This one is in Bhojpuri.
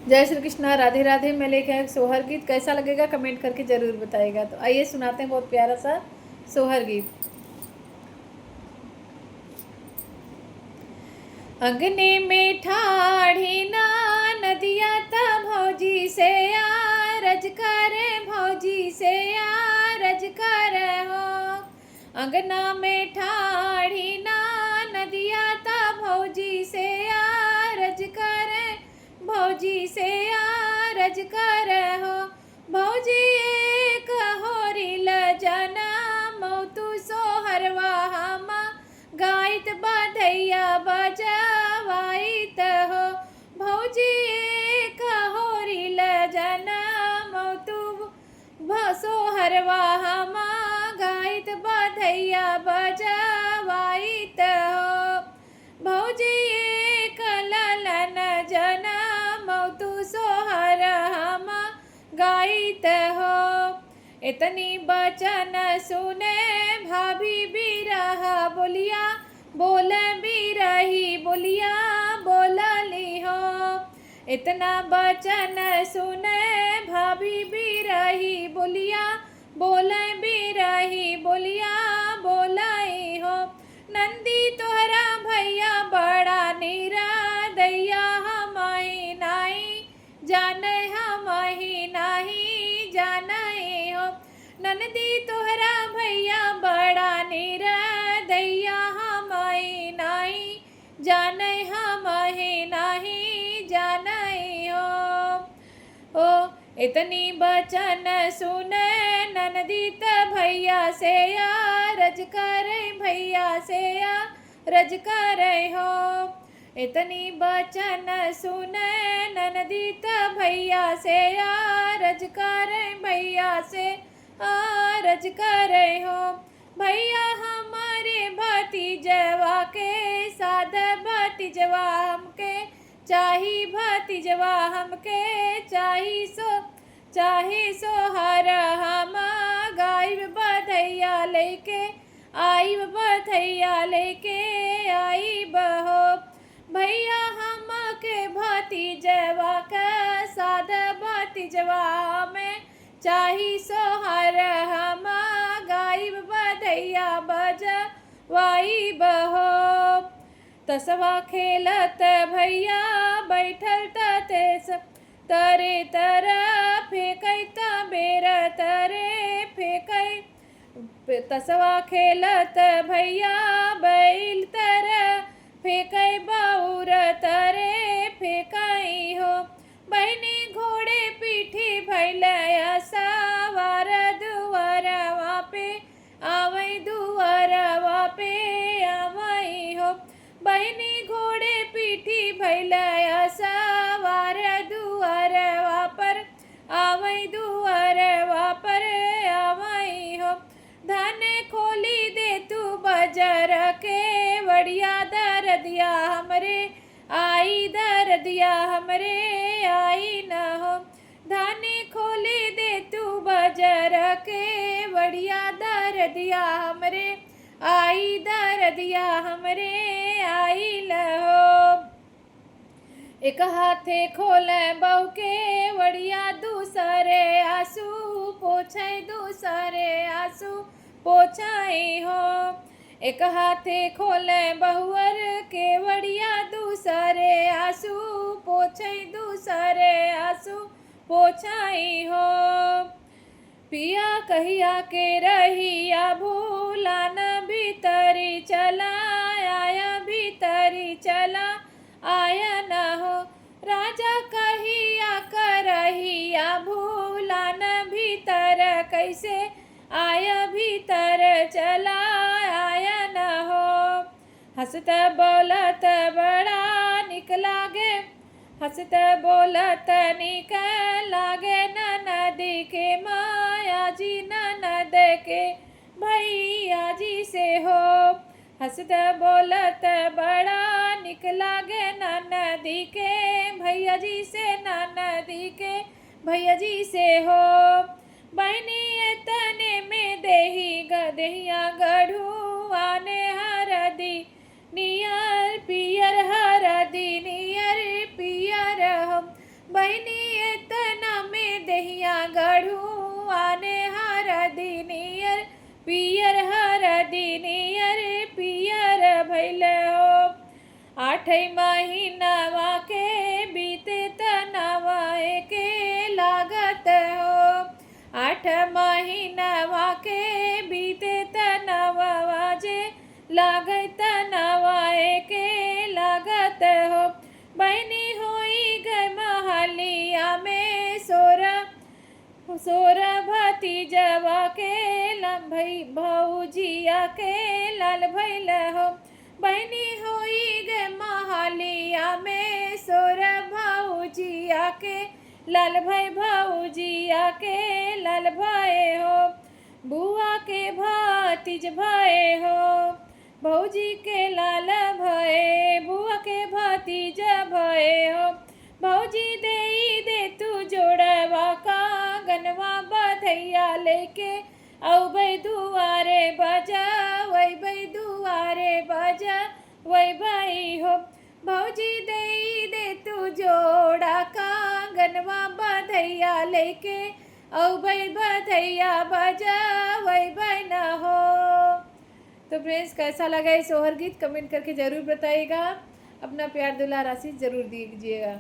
जय श्री कृष्णा, राधे राधे। मैं लेके आया सोहर गीत, कैसा लगेगा कमेंट करके ज़रूर बताइएगा। तो आइए सुनाते हैं बहुत प्यारा सा सोहर गीत। अंगने में ठाढ़ी ना नदिया ता भौजी से आरज करे, भौजी से आरज कर हो। अंगना में ठाढ़ी ना नदिया ता भौजी से आरज करे, भौजी से आरज कर हो। भौजी एक होरी ल जना मौतु सोहरवा हमा गायत बधैया बजवाइत हो। भौजी एक होरी ल जना मौतु सोहरवा हमा गायत बधैया बजवाइत हो। भौजी एक ललन जना मौतु सोहर हमा गायत हो। इतनी बचन सुने भाभी बिरह बोलिया, बोल बिरही बोलिया बोलली हो। इतना बचन सुने भाभी बिरही बोलिया, बोल बिरही बोलिया बोलाई हो। नंदी तोहरा भैया बड़ा नीरा दैया हमही नाही जाने, हमही नाही जाने हो। नंदी तोहरा भैया बड़ा नीरा दैया हमही नाही जाने, हमही नाही जाने हो। ओ इतनी बचन सुने ननदी त भैया से आरज करे, भैया से आरज करे हो। इतनी बचन सुने ननदी त भैया से आरज करे, भैया से आरज करे हो। भैया हमारे भतीजवा के साध भतीजवा हमके चाही, भतीजवा हमके चाही सोहर हम गायब बधैया लेके आईब, बधैया लेके आईब हो। भैया हमके भतीजवा का साध भतीजवा में चाही सोहर हम गायब बधैया बजवाईब हो। तसवा खेलत भैया बैठल तेस तरे तर फेंकैत बेर तरे फेंकै। तसवा खेलत भैया बैल तर फेंकै बाउर तरे फेंकाई हो। बहनी घोड़े पीठी भैल सवार दुआरवा पे आवई, दुआरवा पे आवई हो। बहनी घोड़े पीठी भैल सवार दुआरवा पर आवई, दुआरवा पर आवई हो। धाने खोली दे तू बजर के बढ़िया दर्दिया हमरे आई, दर्दिया हमरे आई न हो। धाने खोली दे तू बजर के बढ़िया दर्दिया हमरे आई, दर्दिया हमरे आई ल हो। एक हाथे खोले बहू के बढ़िया, दूसरे आंसू पोछे, दूसरे आंसू पोछाई हो। एक हाथे खोले बहुअर के बढ़िया, दूसरे आंसू पोछे, दूसरे आंसू पोछाई हो। पिया कहिया के रहिया भूला न भीतरी चला आया, भीतरी चला आया न हो। राजा कहिया करहिया भूला न भीतर कैसे आया, भीतर चला आया न हो। हंसत बोलत बड़ा निक लागे, हंसत बोलत निक लागे ननद के माया जी, ननद के भैया जी से हो। हंसत बोलत बड़ा निक लागे ननदी के भैया जी से, ननदी के भैया जी से हो। बहनी तने में देहिया गढ़ुआ ने हरदी नियर पियर, हरदी नियर पियर हम बहनी एतना में दहिया गढ़ू आने हर दिनियर पियर हर दिनियर पियर भैल हो। 8 महीनावा के बीते तनवा के लागत हो। 8 महीनावा के बीते तनवा जे लागत तनवा के लागत हो। बहनी होई गए महलिया में सोर भतीजवा के भई भौजिया के लाल भैल हो। बहनी होई गए महलिया में सोर भौजिया के लाल भाई भौजिया के लाल भाई हो। बुआ के भतीज भाई हो भौजी के लाल भय बुआ के भतीज भय हो। भौजी दे तू जोड़वा का गनवा बधैया लेके औबै दुआरे बजा वही दुआरे बजा वही भाई हो। भौजी दे तू जोड़ा का गनवा बधैया लेके औबै बधैया बजा वही भाई न हो। तो फ्रेंड्स कैसा लगा ये सोहर गीत कमेंट करके ज़रूर बताइएगा। अपना प्यार दुलार आशीष ज़रूर दीजिएगा।